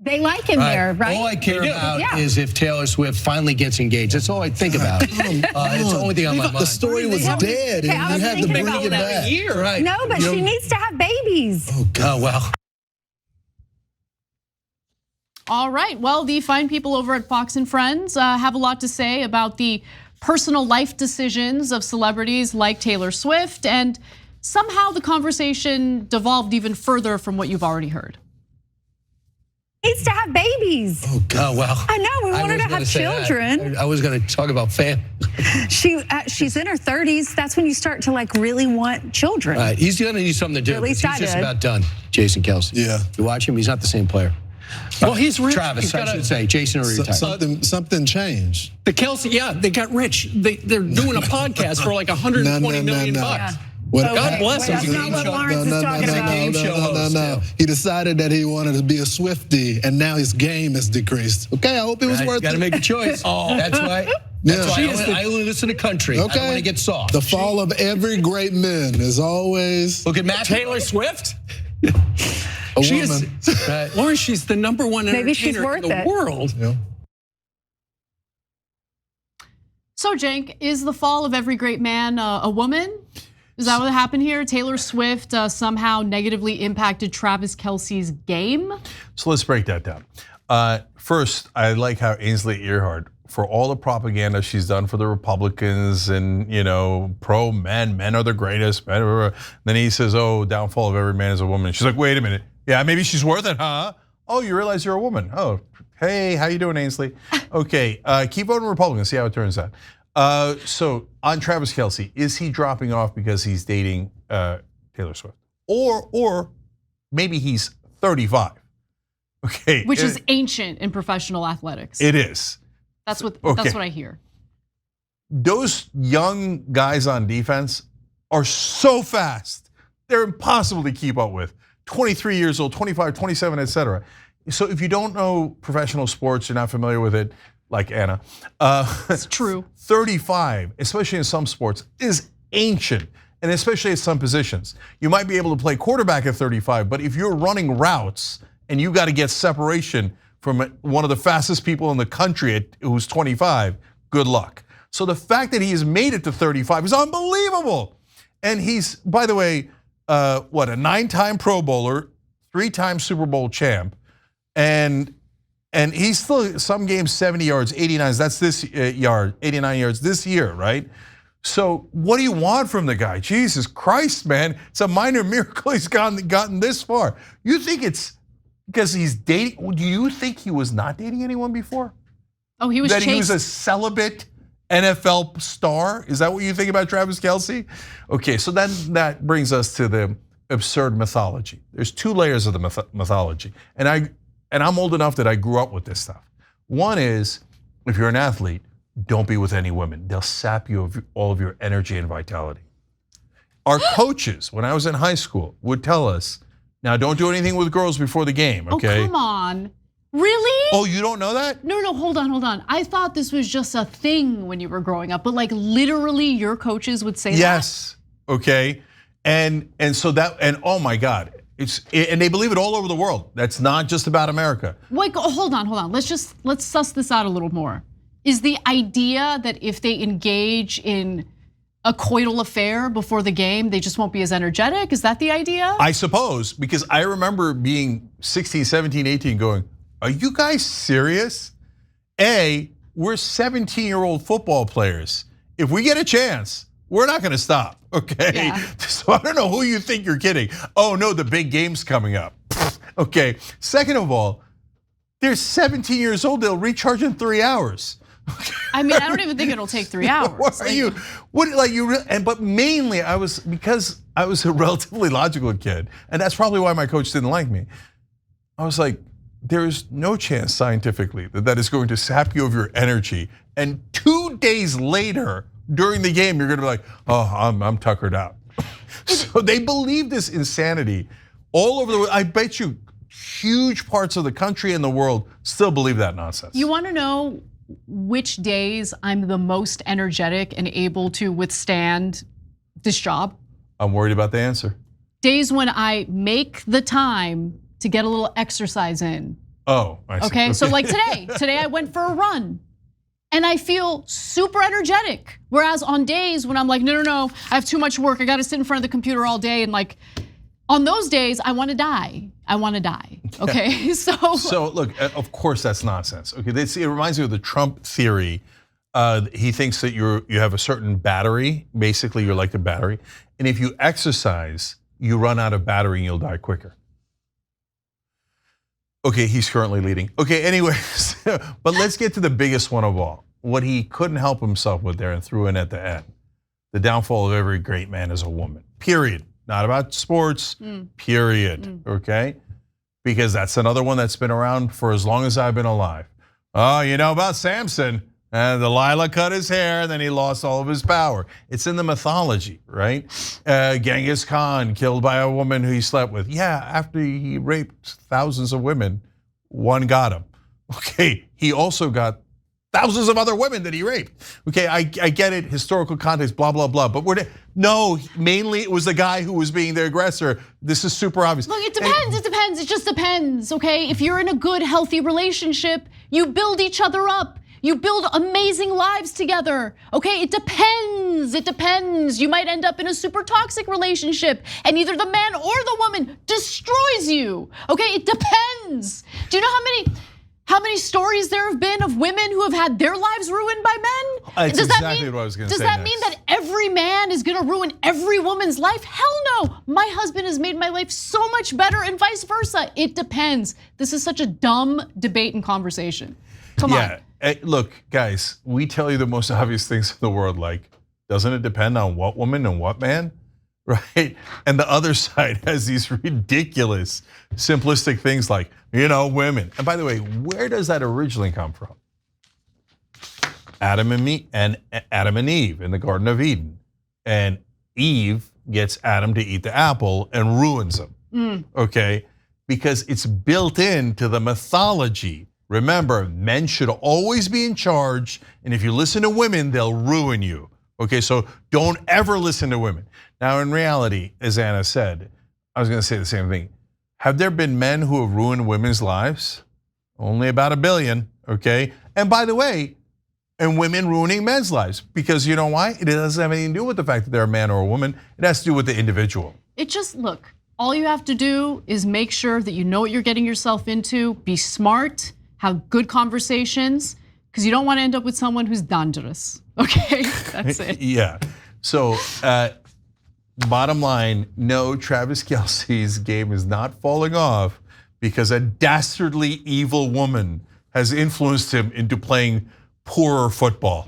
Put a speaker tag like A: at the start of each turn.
A: They like him there, right?
B: All I care about is if Taylor Swift finally gets engaged. That's all I think about. It's the only thing on my mind.
C: The story was dead, and you had to bring it back.
B: Right.
A: No, but she needs to have babies.
B: Oh, God, well.
D: All right, well, the fine people over at Fox and Friends have a lot to say about the personal life decisions of celebrities like Taylor Swift, and somehow the conversation devolved even further from what you've already heard.
A: Needs to have babies.
B: Oh, God, well.
A: I know, we want her to have children.
B: I was going to talk about family.
A: She's in her 30s. That's when you start to like really want children.
B: Right, he's going to need something to do.
A: At least
B: he's just about done, Jason Kelce.
C: Yeah.
B: You watch him, he's not the same player.
E: Well, he's rich.
B: Travis, I should say. Jason already retired.
C: Something changed.
E: The Kelce, yeah, they got rich. They're doing a podcast for like 120 million bucks. God bless him.
A: That's not what Lawrence is talking about.
C: No. He decided that he wanted to be a Swiftie, and now his game has decreased. Okay, I hope it was worth it.
B: Got to make a choice. That's why. That's why I only listen to country. Okay. I don't want to get soft.
C: The fall of every great man is always.
B: Look at
E: Taylor Swift.
C: A woman.
E: Lawrence, she's the #1 entertainer in the world.
C: Yeah.
D: So, Cenk, is the fall of every great man a woman? Is that what happened here? Taylor Swift somehow negatively impacted Travis Kelce's game?
F: So let's break that down. First, I like how AINSLEY EARHART, for all the propaganda she's done for the Republicans and pro men are the greatest. Then he says, "Oh, downfall of every man is a woman." She's like, "Wait a minute, yeah, maybe she's worth it, huh? Oh, you realize you're a woman? Oh, hey, how you doing, AINSLEY? Okay, keep voting Republican. See how it turns out." So on Travis Kelce, is he dropping off because he's dating Taylor Swift, or maybe he's 35? Okay,
D: which is ancient in professional athletics.
F: It is.
D: That's what I hear.
F: Those young guys on defense are so fast. They're impossible to keep up with. 23 years old, 25, 27, etc. So if you don't know professional sports, you're not familiar with it, like Anna.
D: It's true.
F: 35, especially in some sports, is ancient, and especially at some positions. You might be able to play quarterback at 35, but if you're running routes and you got to get separation from one of the fastest people in the country who's 25, good luck. So the fact that he has made it to 35 is unbelievable. And he's, by the way, a 9-time Pro Bowler, 3-time Super Bowl champ, and he's still some games 70 yards, 89. That's this 89 yards this year, right? So what do you want from the guy? Jesus Christ, man! It's a minor miracle he's gotten this far. You think it's because he's dating? Do you think he was not dating anyone before?
D: Oh, he was
F: that he was a celibate NFL star? Is that what you think about Travis Kelce? Okay, so then that brings us to the absurd mythology. There's 2 layers of the mythology, and I'm old enough that I grew up with this stuff. One is, if you're an athlete, don't be with any women. They'll sap you of all of your energy and vitality. Our coaches, when I was in high school, would tell us, now don't do anything with girls before the game, okay?
D: Oh, come on. Really?
F: Oh, you don't know that?
D: No, hold on. I thought this was just a thing when you were growing up, but like literally your coaches would say that?
F: Yes, okay. And so that, and oh my God, and they believe it all over the world. That's not just about America.
D: Wait, hold on. Let's suss this out a little more. Is the idea that if they engage in a coital affair before the game, they just won't be as energetic? Is that the idea?
F: I suppose, because I remember being 16, 17, 18 going, are you guys serious? We're 17-year-old football players. If we get a chance, we're not gonna stop, okay? Yeah. So I don't know who you think you're kidding. Oh no, the big game's coming up. Okay, second of all, they're 17 years old, they'll recharge in 3 hours.
D: I mean, I don't even think it'll take 3 hours.
F: What are you? But mainly, because I was a relatively logical kid, and that's probably why my coach didn't like me. I was like, there is no chance scientifically that is going to sap you of your energy, and 2 days later during the game, you're going to be like, oh, I'm tuckered out. So they believe this insanity all over the world. I bet you huge parts of the country and the world still believe that nonsense.
D: You want to know which days I'm the most energetic and able to withstand this job?
F: I'm worried about the answer.
D: Days when I make the time to get a little exercise in
F: Oh, I see.
D: Okay, so like today I went for a run. And I feel super energetic. Whereas on days when I'm like, no, I have too much work. I got to sit in front of the computer all day. And like, on those days, I want to die. Okay,
F: So look, of course that's nonsense. Okay, it reminds me of the Trump theory. He thinks that you have a certain battery. Basically, you're like a battery. And if you exercise, you run out of battery and you'll die quicker. Okay, he's currently leading. Okay, anyways, but let's get to the biggest one of all. What he couldn't help himself with there and threw in at the end. The downfall of every great man is a woman, period. Not about sports, period, okay? Because that's another one that's been around for as long as I've been alive. Oh, you know about Samson, and Delilah cut his hair, and then he lost all of his power. It's in the mythology, right? Genghis Khan killed by a woman who he slept with. Yeah, after he raped thousands of women, one got him. Okay, he also got thousands of other women that he raped. Okay, I get it, historical context, blah, blah, blah. But no, mainly it was the guy who was being the aggressor. This is super obvious.
D: Look, it just depends, okay? If you're in a good, healthy relationship, you build each other up. You build amazing lives together, okay? It depends. You might end up in a super toxic relationship and either the man or the woman destroys you, okay? It depends. Do you know how many stories there have been of women who have had their lives ruined by men?
F: That's exactly what I was gonna say.
D: Does that mean that every man is gonna ruin every woman's life? Hell no, my husband has made my life so much better and vice versa. It depends. This is such a dumb debate and conversation. Come on.
F: Look, guys, we tell you the most obvious things in the world, like, doesn't it depend on what woman and what man, right? And the other side has these ridiculous, simplistic things like, women. And by the way, where does that originally come from? Adam and Eve in the Garden of Eden. And Eve gets Adam to eat the apple and ruins him, okay? Because it's built into the mythology. Remember, men should always be in charge, and if you listen to women, they'll ruin you. Okay, so don't ever listen to women. Now, in reality, as Anna said, I was gonna say the same thing. Have there been men who have ruined women's lives? Only about 1 billion, okay? And by the way, and women ruining men's lives, because you know why? It doesn't have anything to do with the fact that they're a man or a woman. It has to do with the individual.
D: Look, all you have to do is make sure that you know what you're getting yourself into, be smart, have good conversations, because you don't want to end up with someone who's dangerous, okay? That's it.
F: Yeah, so bottom line, no, Travis Kelce's game is not falling off because a dastardly evil woman has influenced him into playing poorer football.